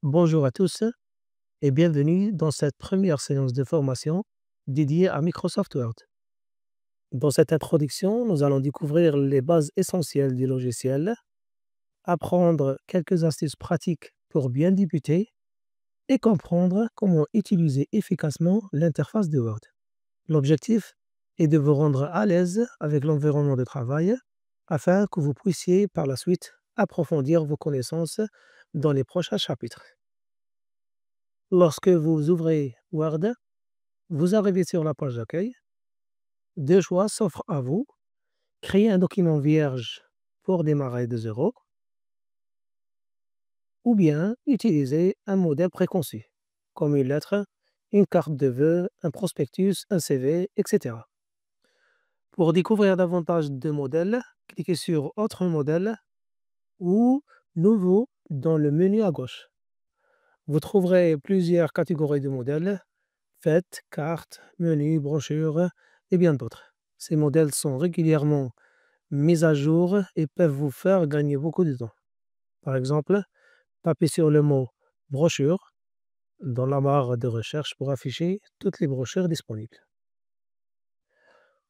Bonjour à tous et bienvenue dans cette première séance de formation dédiée à Microsoft Word. Dans cette introduction, nous allons découvrir les bases essentielles du logiciel, apprendre quelques astuces pratiques pour bien débuter et comprendre comment utiliser efficacement l'interface de Word. L'objectif est de vous rendre à l'aise avec l'environnement de travail afin que vous puissiez par la suite approfondir vos connaissances dans les prochains chapitres. Lorsque vous ouvrez Word, vous arrivez sur la page d'accueil. Deux choix s'offrent à vous. Créer un document vierge pour démarrer de zéro ou bien utiliser un modèle préconçu, comme une lettre, une carte de vœux, un prospectus, un CV, etc. Pour découvrir davantage de modèles, cliquez sur Autre modèle ou Nouveau dans le menu à gauche. Vous trouverez plusieurs catégories de modèles: fêtes, cartes, menus, brochures et bien d'autres. Ces modèles sont régulièrement mis à jour et peuvent vous faire gagner beaucoup de temps. Par exemple, tapez sur le mot brochure dans la barre de recherche pour afficher toutes les brochures disponibles.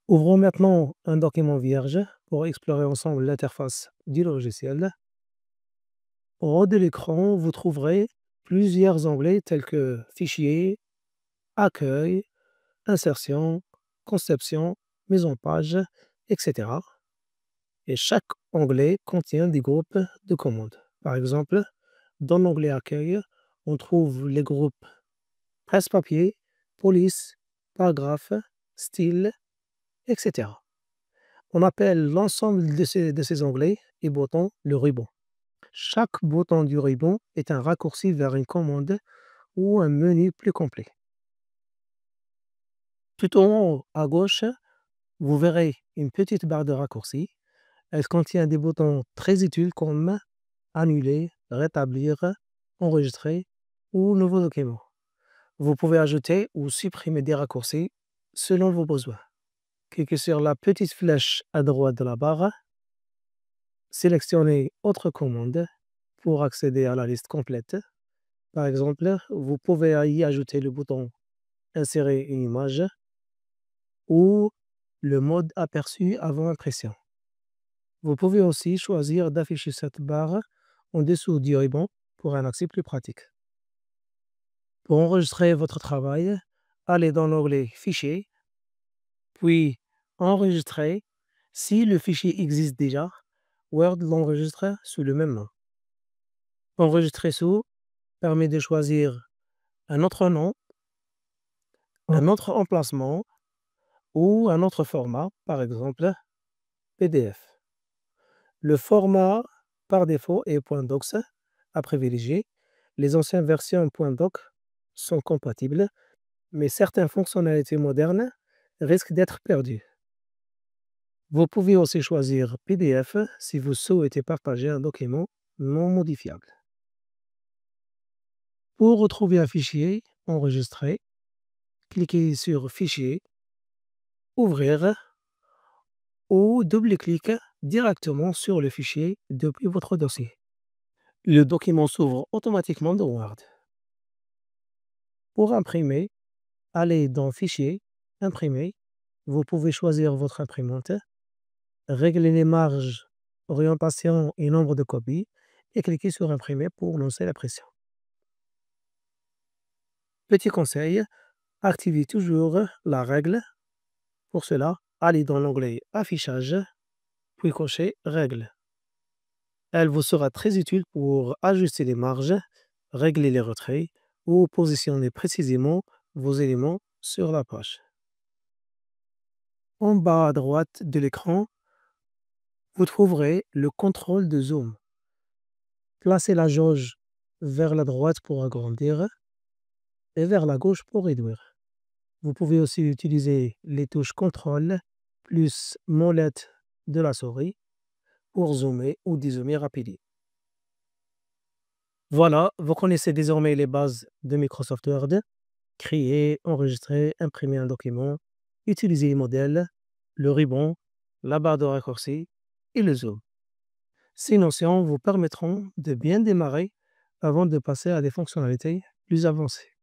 Ouvrons maintenant un document vierge pour explorer ensemble l'interface du logiciel. En haut de l'écran, vous trouverez plusieurs onglets tels que Fichier, Accueil, Insertion, Conception, Mise en page, etc. Et chaque onglet contient des groupes de commandes. Par exemple, dans l'onglet Accueil, on trouve les groupes presse-papier, police, paragraphe, style, etc. On appelle l'ensemble de ces onglets et boutons le ruban. Chaque bouton du ruban est un raccourci vers une commande ou un menu plus complet. Tout en haut à gauche, vous verrez une petite barre de raccourcis. Elle contient des boutons très utiles comme Annuler, Rétablir, Enregistrer ou Nouveau document. Vous pouvez ajouter ou supprimer des raccourcis selon vos besoins. Cliquez sur la petite flèche à droite de la barre. Sélectionnez Autre commande pour accéder à la liste complète. Par exemple, vous pouvez y ajouter le bouton Insérer une image ou le mode aperçu avant impression. Vous pouvez aussi choisir d'afficher cette barre en dessous du ruban pour un accès plus pratique. Pour enregistrer votre travail, allez dans l'onglet Fichier, puis Enregistrer. Si le fichier existe déjà, Word l'enregistre sous le même nom. Enregistrer sous permet de choisir un autre nom, un autre emplacement ou un autre format, par exemple PDF. Le format par défaut est .docs à privilégier. Les anciennes versions .doc sont compatibles, mais certaines fonctionnalités modernes risquent d'être perdues. Vous pouvez aussi choisir PDF si vous souhaitez partager un document non modifiable. Pour retrouver un fichier enregistré, cliquez sur Fichier, Ouvrir ou double-cliquez directement sur le fichier depuis votre dossier. Le document s'ouvre automatiquement dans Word. Pour imprimer, allez dans Fichier, Imprimer. Vous pouvez choisir votre imprimante, régler les marges, orientation et nombre de copies et cliquez sur Imprimer pour lancer l'impression. Petit conseil, activez toujours la règle. Pour cela, allez dans l'onglet Affichage, puis cochez Règles. Elle vous sera très utile pour ajuster les marges, régler les retraits ou positionner précisément vos éléments sur la page. En bas à droite de l'écran, vous trouverez le contrôle de zoom. Placez la jauge vers la droite pour agrandir et vers la gauche pour réduire. Vous pouvez aussi utiliser les touches CTRL plus molette de la souris pour zoomer ou dézoomer rapidement. Voilà, vous connaissez désormais les bases de Microsoft Word. Créer, enregistrer, imprimer un document, utiliser les modèles, le ruban, la barre de raccourci et le zoom. Ces notions vous permettront de bien démarrer avant de passer à des fonctionnalités plus avancées.